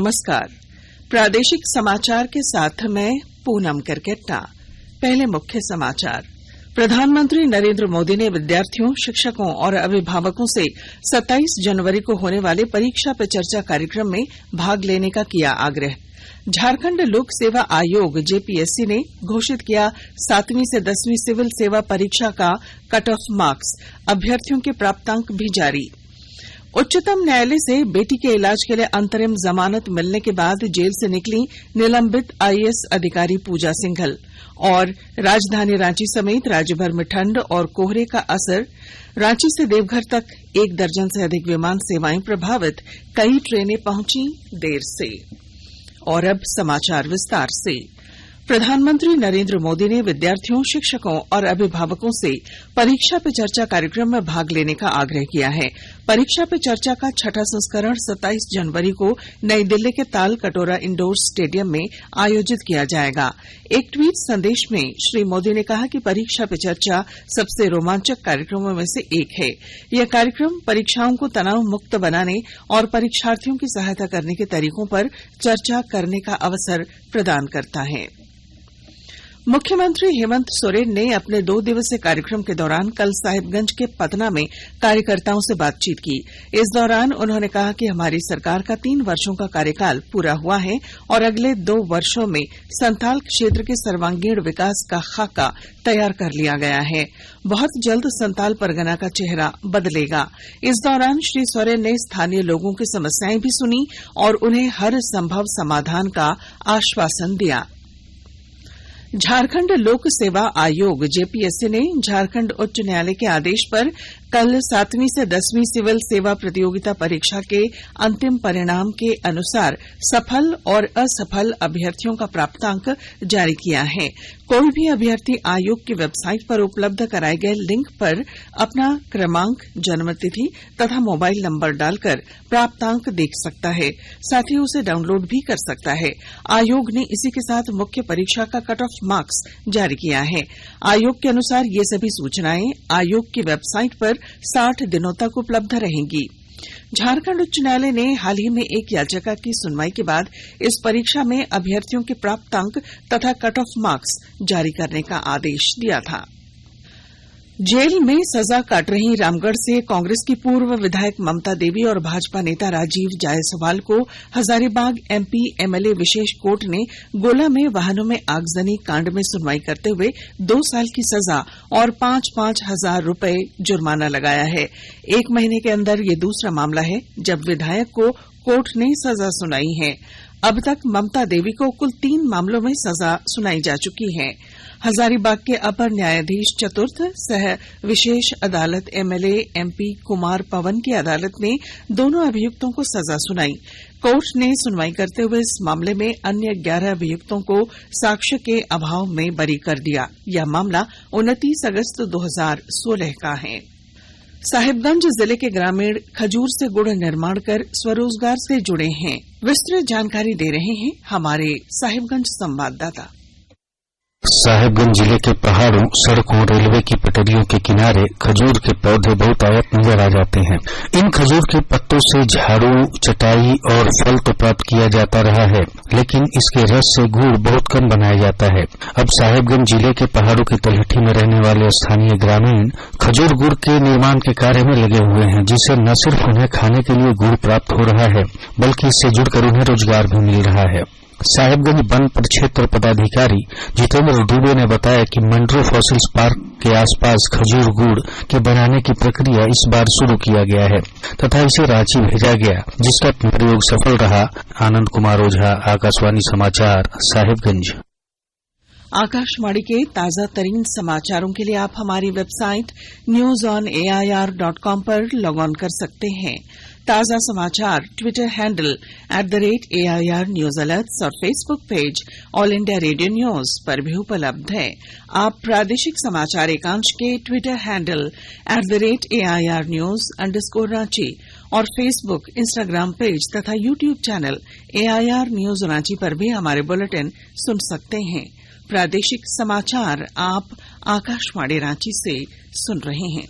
नमस्कार। प्रादेशिक समाचार के साथ मैं पूनम करकेट्टा। पहले मुख्य समाचार। प्रधानमंत्री नरेंद्र मोदी ने विद्यार्थियों, शिक्षकों और अभिभावकों से 27 जनवरी को होने वाले परीक्षा पे चर्चा कार्यक्रम में भाग लेने का किया आग्रह। झारखंड लोक सेवा आयोग जेपीएससी ने घोषित किया 7वीं से 10वीं सिविल सेवा परीक्षा का कट ऑफ मार्क्स, अभ्यर्थियों के प्राप्तांक भी जारी। उच्चतम न्यायालय से बेटी के इलाज के लिए अंतरिम जमानत मिलने के बाद जेल से निकली निलंबित आईएएस अधिकारी पूजा सिंघल। और राजधानी रांची समेत राज्यभर में ठंड और कोहरे का असर, रांची से देवघर तक 1 दर्जन से अधिक विमान सेवाएं प्रभावित, कई ट्रेनें पहुंची देर से। और अब समाचार विस्तार से। प्रधानमंत्री नरेंद्र मोदी ने विद्यार्थियों, शिक्षकों और अभिभावकों से परीक्षा पे चर्चा कार्यक्रम में भाग लेने का आग्रह किया है। परीक्षा पे चर्चा का 6ठा संस्करण 27 जनवरी को नई दिल्ली के ताल कटोरा इंडोर स्टेडियम में आयोजित किया जाएगा। एक ट्वीट संदेश में श्री मोदी ने कहा कि परीक्षा पे चर्चा सबसे रोमांचक कार्यक्रमों में से एक है। यह कार्यक्रम परीक्षाओं को तनाव मुक्त बनाने और परीक्षार्थियों की सहायता करने के तरीकों पर चर्चा करने का अवसर प्रदान करता है। मुख्यमंत्री हेमंत सोरेन ने अपने 2 दिवसीय कार्यक्रम के दौरान कल साहिबगंज के पतना में कार्यकर्ताओं से बातचीत की। इस दौरान उन्होंने कहा कि हमारी सरकार का 3 वर्षों का कार्यकाल पूरा हुआ है और अगले 2 वर्षों में संथाल क्षेत्र के सर्वांगीण विकास का खाका तैयार कर लिया गया है। बहुत जल्द संथाल परगना का चेहरा बदलेगा। इस दौरान श्री सोरेन ने स्थानीय लोगों की समस्याएं भी सुनी और उन्हें हर संभव समाधान का आश्वासन दिया। झारखंड लोक सेवा आयोग जेपीएससी ने झारखंड उच्च न्यायालय के आदेश पर कल 7वीं से 10वीं सिविल सेवा प्रतियोगिता परीक्षा के अंतिम परिणाम के अनुसार सफल और असफल अभ्यर्थियों का प्राप्तांक जारी किया है। कोई भी अभ्यर्थी आयोग की वेबसाइट पर उपलब्ध कराए गए लिंक पर अपना क्रमांक, जन्मतिथि तथा मोबाइल नंबर डालकर प्राप्तांक देख सकता है। साथ ही उसे डाउनलोड भी कर सकता है। आयोग ने इसी के साथ मुख्य परीक्षा का कट ऑफ मार्क्स जारी किया है। आयोग के अनुसार ये सभी सूचनाएं आयोग की वेबसाइट पर 60 दिनों तक उपलब्ध रहेंगी। झारखंड उच्च न्यायालय ने हाल ही में एक याचिका की सुनवाई के बाद इस परीक्षा में अभ्यर्थियों के प्राप्तांक तथा कट ऑफ मार्क्स जारी करने का आदेश दिया था। जेल में सजा काट रही रामगढ़ से कांग्रेस की पूर्व विधायक ममता देवी और भाजपा नेता राजीव जायसवाल को हजारीबाग एमपी एमएलए विशेष कोर्ट ने गोला में वाहनों में आगजनी कांड में सुनवाई करते हुए 2 साल की सजा और 5-5 हजार रुपए जुर्माना लगाया है। 1 महीने के अंदर ये दूसरा मामला है जब विधायक को कोर्ट ने सजा सुनाई है। अब तक ममता देवी को कुल 3 मामलों में सजा सुनाई जा चुकी है। हजारीबाग के अपर न्यायाधीश चतुर्थ सह विशेष अदालत एमएलए एमपी कुमार पवन की अदालत ने दोनों अभियुक्तों को सजा सुनाई। कोर्ट ने सुनवाई करते हुए इस मामले में अन्य 11 अभियुक्तों को साक्ष्य के अभाव में बरी कर दिया। यह मामला 29 अगस्त 2016 का है। साहिबगंज जिले के ग्रामीण खजूर से गुड़ निर्माण कर स्वरोजगार से जुड़े हैं। विस्तृत जानकारी दे रहे हैं हमारे साहिबगंज संवाददाता। साहिबगंज जिले के पहाड़ों, सड़कों, रेलवे की पटरियों के किनारे खजूर के पौधे बहुतायत नजर आ जाते हैं। इन खजूर के पत्तों से झाड़ू, चटाई और फल तो प्राप्त किया जाता रहा है, लेकिन इसके रस से गुड़ बहुत कम बनाया जाता है। अब साहिबगंज जिले के पहाड़ों की तलहटी में रहने वाले स्थानीय ग्रामीण खजूर गुड़ के निर्माण के कार्य में लगे हुए हैं, जिससे न सिर्फ उन्हें खाने के लिए गुड़ प्राप्त हो रहा है, बल्कि इससे जुड़कर उन्हें रोजगार भी मिल रहा है। साहिबगंज वन परिक्षेत्र पदाधिकारी जितेंद्र दुबे ने बताया कि मंड्रो फॉसिल्स पार्क के आसपास खजूर गुड़ के बनाने की प्रक्रिया इस बार शुरू किया गया है तथा इसे रांची भेजा गया, जिसका प्रयोग सफल रहा। आनंद कुमार ओझा, आकाशवाणी समाचार, साहिबगंज। आकाशवाणी के ताजा तरीन समाचारों के लिए आप हमारी वेबसाइट newsonair.com पर लॉग ऑन कर सकते हैं। ताजा समाचार Twitter handle @AIR news alerts और Facebook page all India radio news पर भी उपलब्ध है। आप प्रादेशिक समाचार एकांश के ट्विटर हैंडल @AIR न्यूज _ और फेसबुक, इंस्टाग्राम पेज तथा YouTube channel AIR news Ranchi पर भी हमारे बुलेटिन सुन सकते हैं। प्रादेशिक समाचार आप आकाशवाणी रांची से सुन रहे हैं।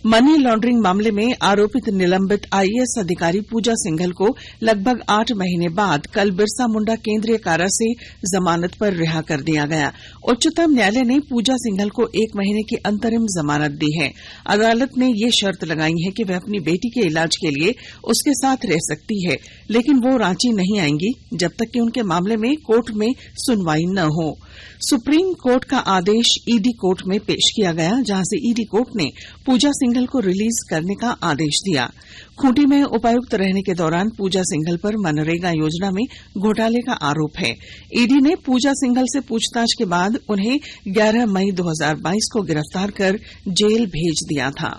मनी लॉन्ड्रिंग मामले में आरोपित निलंबित आईएएस अधिकारी पूजा सिंघल को लगभग 8 महीने बाद कल बिरसा मुंडा केंद्रीय कारा से जमानत पर रिहा कर दिया गया। उच्चतम न्यायालय ने पूजा सिंघल को 1 महीने की अंतरिम जमानत दी है। अदालत ने ये शर्त लगाई है कि वह अपनी बेटी के इलाज के लिए उसके साथ रह सकती है, लेकिन वो रांची नहीं आएंगी जब तक कि उनके मामले में कोर्ट में सुनवाई न हो। सुप्रीम कोर्ट का आदेश ईडी कोर्ट में पेश किया गया, जहां से ईडी कोर्ट ने पूजा सिंघल को रिलीज करने का आदेश दिया। खूंटी में उपायुक्त रहने के दौरान पूजा सिंघल पर मनरेगा योजना में घोटाले का आरोप है। ईडी ने पूजा सिंघल से पूछताछ के बाद उन्हें 11 मई 2022 को गिरफ्तार कर जेल भेज दिया था।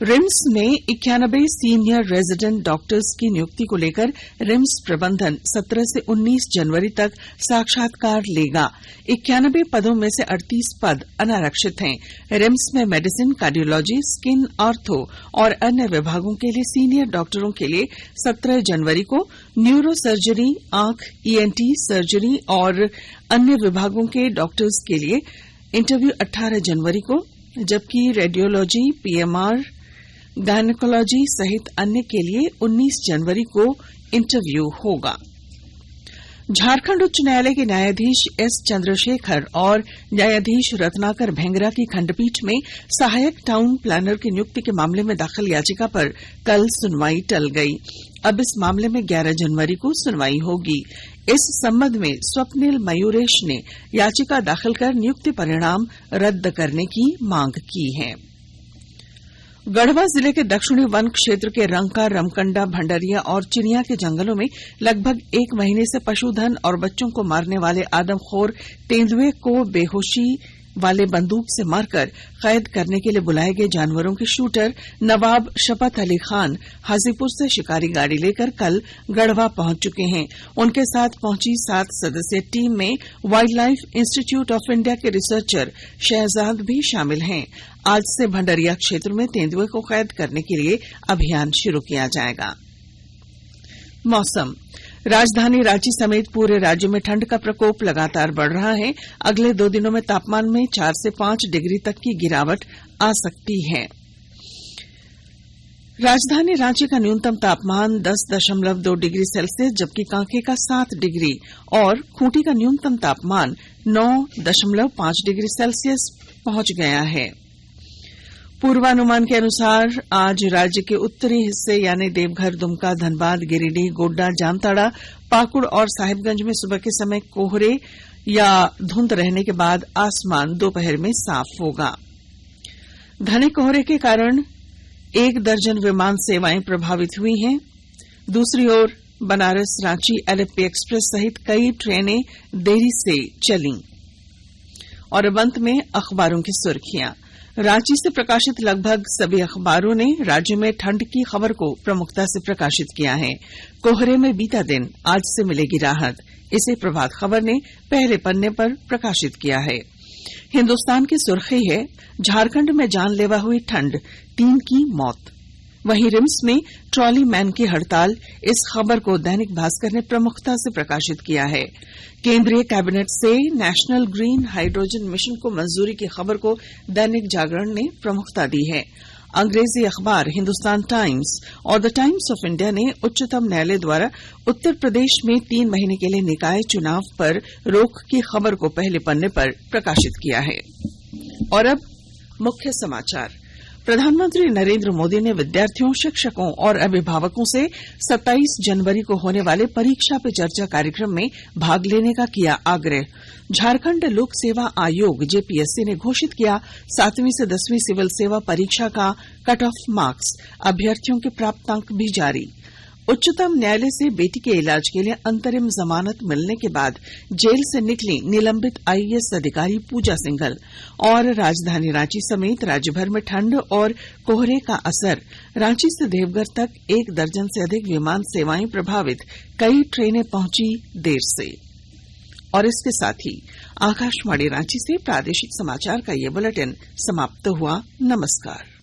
रिम्स में 91 सीनियर रेजिडेंट डॉक्टर्स की नियुक्ति को लेकर रिम्स प्रबंधन 17 से 19 जनवरी तक साक्षात्कार लेगा। 91 पदों में से 38 पद अनारक्षित हैं। रिम्स में मेडिसिन, कार्डियोलॉजी, स्किन, ऑर्थो और अन्य विभागों के लिए सीनियर डॉक्टरों के लिए 17 जनवरी को, न्यूरो सर्जरी, आंख, ईएनटी सर्जरी और अन्य विभागों के डॉक्टर्स के लिए इंटरव्यू 18 जनवरी को, जबकि रेडियोलॉजी, पीएमआर, गायनेकोलॉजी सहित अन्य के लिए 19 जनवरी को इंटरव्यू होगा। झारखंड उच्च न्यायालय के न्यायाधीश एस चंद्रशेखर और न्यायाधीश रत्नाकर भेंगरा की खंडपीठ में सहायक टाउन प्लानर की नियुक्ति के मामले में दाखिल याचिका पर कल सुनवाई टल गई। अब इस मामले में 11 जनवरी को सुनवाई होगी। इस संबंध में स्वप्निल मयूरेश ने याचिका दाखिल कर नियुक्ति परिणाम रद्द करने की मांग की है। गढ़वा जिले के दक्षिणी वन क्षेत्र के रंका, रमकंडा, भंडरिया और चिनिया के जंगलों में लगभग 1 महीने से पशुधन और बच्चों को मारने वाले आदमखोर तेंदुए को बेहोशी वाले बंदूक से मारकर कैद करने के लिए बुलाए गए जानवरों के शूटर नवाब शपथ अली खान हाजीपुर से शिकारी गाड़ी लेकर कल गढ़वा पहुंच चुके हैं। उनके साथ पहुंची 7 सदस्यीय टीम में wild life institute of India के रिसर्चर शहजाद भी शामिल हैं। आज से भंडरिया क्षेत्र में तेंदुए को कैद करने के लिए अभियान शुरू किया जाएगा। मौसम। राजधानी रांची समेत पूरे राज्य में ठंड का प्रकोप लगातार बढ़ रहा है। अगले 2 दिनों में तापमान में 4 से 5 डिग्री तक की गिरावट आ सकती है। राजधानी रांची का न्यूनतम तापमान 10.2 डिग्री सेल्सियस, जबकि कांके का 7 डिग्री और खूंटी का न्यूनतम तापमान 9.5 डिग्री सेल्सियस पहुंच गया है। पूर्वानुमान के अनुसार आज राज्य के उत्तरी हिस्से यानी देवघर, दुमका, धनबाद, गिरिडीह, गोड्डा, जामताड़ा, पाकुड़ और साहिबगंज में सुबह के समय कोहरे या धुंध रहने के बाद आसमान दोपहर में साफ होगा। घने कोहरे के कारण 1 दर्जन विमान सेवाएं प्रभावित हुई हैं। दूसरी ओर बनारस, रांची, एलेप्पी एक्सप्रेस सहित कई ट्रेनें देरी से चली। और अब अंत में अखबारों की सुर्खियां। रांची से प्रकाशित लगभग सभी अखबारों ने राज्य में ठंड की खबर को प्रमुखता से प्रकाशित किया है। कोहरे में बीता दिन, आज से मिलेगी राहत, इसे प्रभात खबर ने पहले पन्ने पर प्रकाशित किया है। हिन्दुस्तान की सुर्खी है, झारखंड में जानलेवा हुई ठंड, 3 की मौत। वहीं रिम्स में ट्रॉली मैन की हड़ताल, इस खबर को दैनिक भास्कर ने प्रमुखता से प्रकाशित किया है। केंद्रीय कैबिनेट से नेशनल ग्रीन हाइड्रोजन मिशन को मंजूरी की खबर को दैनिक जागरण ने प्रमुखता दी है। अंग्रेजी अखबार हिंदुस्तान टाइम्स और द टाइम्स ऑफ इंडिया ने उच्चतम न्यायालय द्वारा उत्तर प्रदेश में 3 महीने के लिए निकाय चुनाव पर रोक की खबर को पहले पन्ने पर प्रकाशित किया है। और अब मुख्य समाचार। प्रधानमंत्री नरेंद्र मोदी ने विद्यार्थियों, शिक्षकों और अभिभावकों से 27 जनवरी को होने वाले परीक्षा पे चर्चा कार्यक्रम में भाग लेने का किया आग्रह। झारखंड लोक सेवा आयोग जेपीएससी ने घोषित किया 7वीं से 10वीं सिविल सेवा परीक्षा का कट ऑफ मार्क्स, अभ्यर्थियों के प्राप्तांक भी जारी। उच्चतम न्यायालय से बेटी के इलाज के लिए अंतरिम जमानत मिलने के बाद जेल से निकली निलंबित आईएएस अधिकारी पूजा सिंघल। और राजधानी रांची समेत राज्यभर में ठंड और कोहरे का असर, रांची से देवघर तक 1 दर्जन से अधिक विमान सेवाएं प्रभावित, कई ट्रेनें पहुंची देर से। और इसके साथ ही आकाशवाणी रांची से प्रादेशिक समाचार का ये बुलेटिन समाप्त हुआ। नमस्कार।